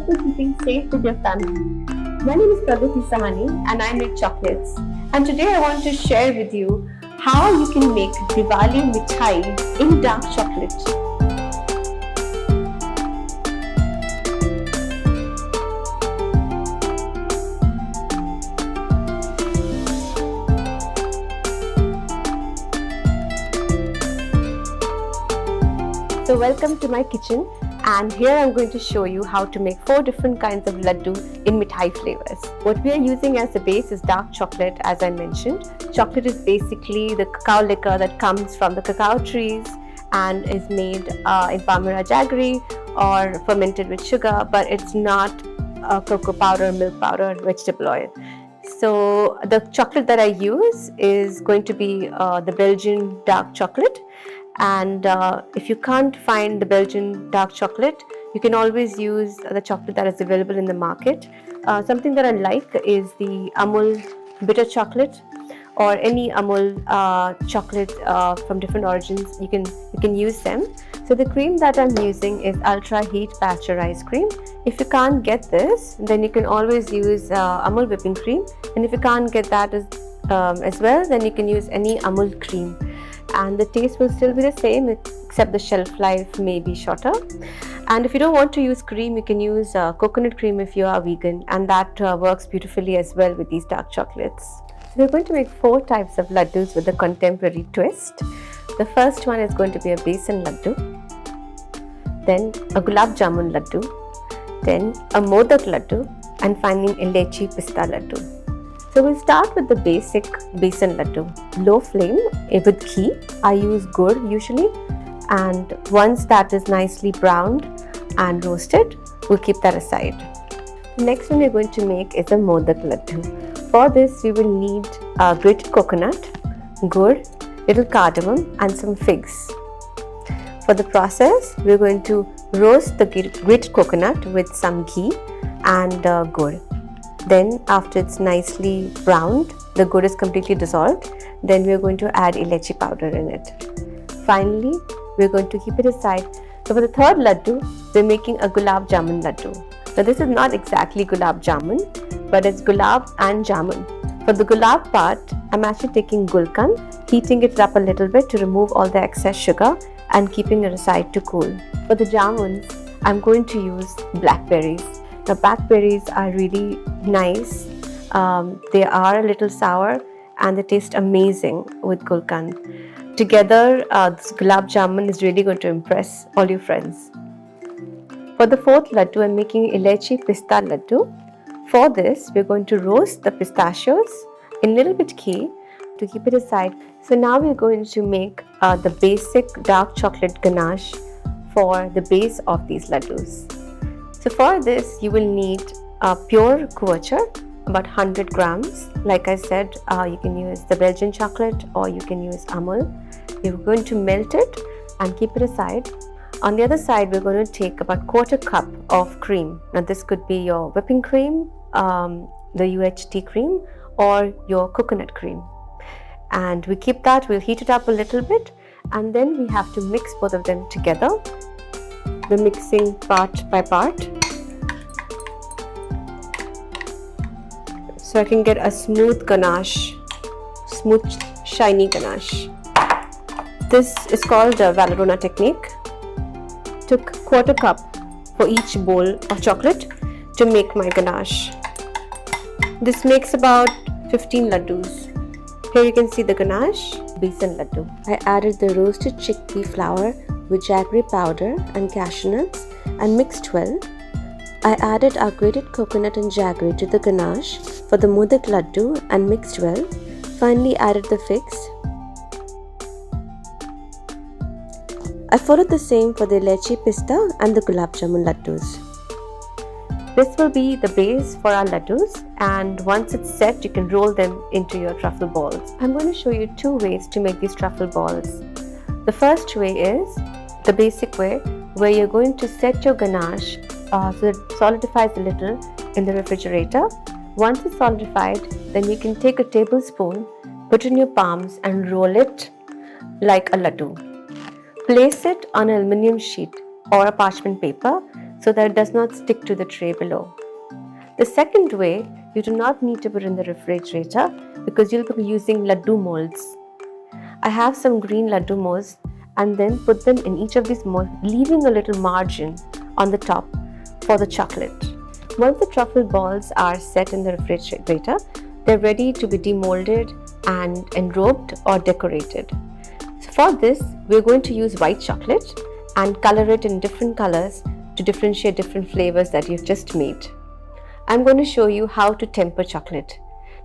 for keeping safe with your family. My name is Pista and I make chocolates. And today I want to share with you how you can make Diwali mithai in dark chocolate. So welcome to my kitchen, and here I'm going to show you how to make 4 different kinds of laddu in mithai flavors. What we are using as the base is dark chocolate, as I mentioned. Chocolate is basically the cacao liquor that comes from the cacao trees and is made in Palmyra jaggery or fermented with sugar, but it's not cocoa powder, milk powder, or vegetable oil. So the chocolate that I use is going to be the Belgian Dark Chocolate. And if you can't find the Belgian dark chocolate, you can always use the chocolate that is available in the market. Something that I like is the Amul bitter chocolate, or any Amul chocolate from different origins. You can use them. So the cream that I'm using is ultra heat pasteurized cream. If you can't get this, then you can always use Amul whipping cream, and if you can't get that as well, then you can use any Amul cream. And the taste will still be the same, except the shelf life may be shorter. And if you don't want to use cream, you can use coconut cream if you are vegan, and that works beautifully as well with these dark chocolates. So we're going to make 4 types of laddus with a contemporary twist. The first one is going to be a Besan laddu, then a Gulab Jamun laddu, then a Modak laddu, and finally Elachi Pista laddu. So we'll start with the basic Besan laddu. Low flame with ghee. I use gur usually, and once that is nicely browned and roasted, we'll keep that aside. The next one we're going to make is a Modak laddu. For this, we will need grated coconut, gur, little cardamom, and some figs. For the process, we're going to roast the grated coconut with some ghee and gur. Then after it's nicely browned, the gur is completely dissolved, then we're going to add Elachi powder in it. Finally, we're going to keep it aside. So for the third laddu, we're making a Gulab Jamun laddu. Now this is not exactly Gulab Jamun, but it's Gulab and Jamun. For the Gulab part, I'm actually taking gulkand, heating it up a little bit to remove all the excess sugar and keeping it aside to cool. For the Jamuns, I'm going to use blackberries. The blackberries are really nice. They are a little sour and they taste amazing with gulkand. Together, this Gulab Jamun is really going to impress all your friends. For the 4th laddu, I'm making Elachi Pista laddu. For this, we're going to roast the pistachios in a little bit ghee to keep it aside. So now we're going to make the basic dark chocolate ganache for the base of these laddus. So for this, you will need pure kuacha, about 100 grams. Like I said, you can use the Belgian chocolate or you can use Amul. You're going to melt it and keep it aside. On the other side, we're going to take about 1/4 cup of cream. Now this could be your whipping cream, the UHT cream, or your coconut cream. And we keep that, we'll heat it up a little bit, and then we have to mix both of them together. We're mixing part by part, so I can get a smooth ganache, smooth shiny ganache. This is called the Valderrama technique. Took 1/4 cup for each bowl of chocolate to make my ganache. This makes about 15 laddus. Here you can see the ganache. Besan laddu. I added the roasted chickpea flour with jaggery powder and cashew nuts and mixed well. I added our grated coconut and jaggery to the ganache for the Modak laddu and mixed well. Finally added the figs. I followed the same for the Elachi Pista and the Gulab Jamun laddus. This will be the base for our laddus, and once it's set, you can roll them into your truffle balls. I'm going to show you 2 ways to make these truffle balls. The first way is the basic way, where you're going to set your ganache so it solidifies a little in the refrigerator. Once it's solidified, then you can take a tablespoon, put in your palms and roll it like a laddu. Place it on an aluminum sheet or a parchment paper so that it does not stick to the tray below. The second way, you do not need to put in the refrigerator because you'll be using Laddoo molds. I have some green Laddoo molds and then put them in each of these molds, leaving a little margin on the top for the chocolate. Once the truffle balls are set in the refrigerator, they're ready to be demolded and enrobed or decorated. So for this, we're going to use white chocolate and color it in different colors to differentiate different flavors that you've just made. I'm going to show you how to temper chocolate.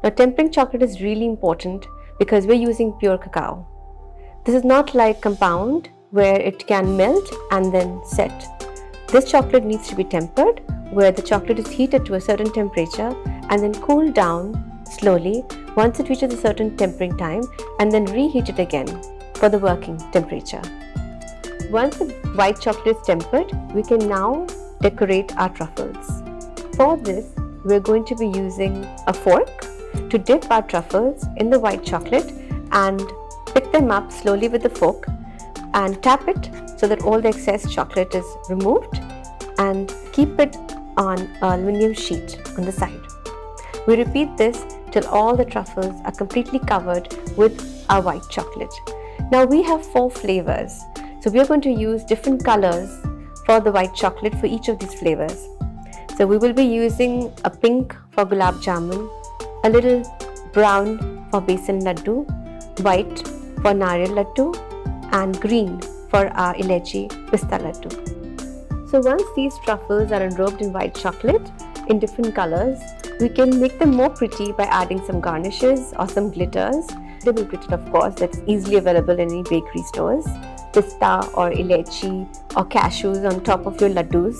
Now, tempering chocolate is really important because we're using pure cacao. This is not like compound where it can melt and then set. This chocolate needs to be tempered where the chocolate is heated to a certain temperature and then cooled down slowly once it reaches a certain tempering time, and then reheat it again for the working temperature. Once the white chocolate is tempered, we can now decorate our truffles. For this, we're going to be using a fork to dip our truffles in the white chocolate and pick them up slowly with the fork and tap it so that all the excess chocolate is removed, and keep it on an aluminum sheet on the side. We repeat this till all the truffles are completely covered with our white chocolate. Now we have 4 flavors, so we are going to use different colors for the white chocolate for each of these flavors. So we will be using a pink for Gulab Jamun, a little brown for Besan Laddoo, white for Nariyal Laddoo, and green for our Elachi Pista Laddoo. So once these truffles are enrobed in white chocolate in different colors, we can make them more pretty by adding some garnishes or some glitters. Edible glitter, of course, that's easily available in any bakery stores. Pista or Elachi or cashews on top of your Laddoos.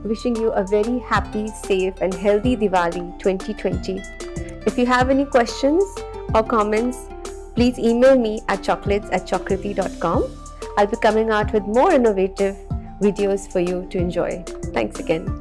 Wishing you a very happy, safe and healthy Diwali 2020. If you have any questions or comments, please email me at chocolates@chocriti.com. I'll be coming out with more innovative videos for you to enjoy. Thanks again.